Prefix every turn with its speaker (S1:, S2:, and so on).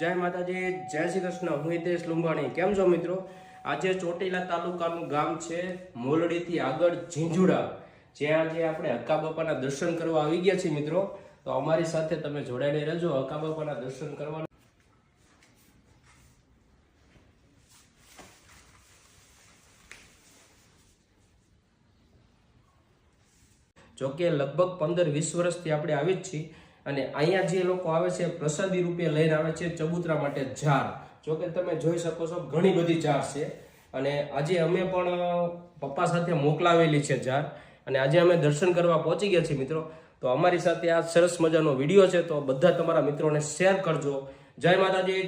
S1: જય માતાજી, જય શ્રી કૃષ્ણ. હું હિતેશ લુંબાણી. કેમ છો મિત્રો? આજે ચોટીલા તાલુકાનું ગામ છે મોલડીથી આગળ ઝીંઝુડા, જ્યાં આજે આપણે હક્કા બાપાના દર્શન કરવા આવી ગયા છીએ મિત્રો. તો અમારી સાથે તમે જોડાઈને રહેજો હક્કા બાપાના દર્શન કરવા. જોકે લગભગ 15-20 વર્ષથી આપણે આવી જ છીએ અને અહીંયા જે લોકો આવે છે પ્રસાદી રૂપે લઈને આવે છે ચબૂતરા માટે ઝાર. જોકે તમે જોઈ શકો છો ઘણી બધી ઝાર છે અને આજે અમે પણ પપ્પા સાથે મોકલાવેલી છે ઝાર અને આજે અમે દર્શન કરવા પહોંચી ગયા છીએ મિત્રો. તો અમારી સાથે આ સરસ મજાનો વિડીયો છે, તો બધા તમારા મિત્રોને શેર કરજો. જય માતાજી.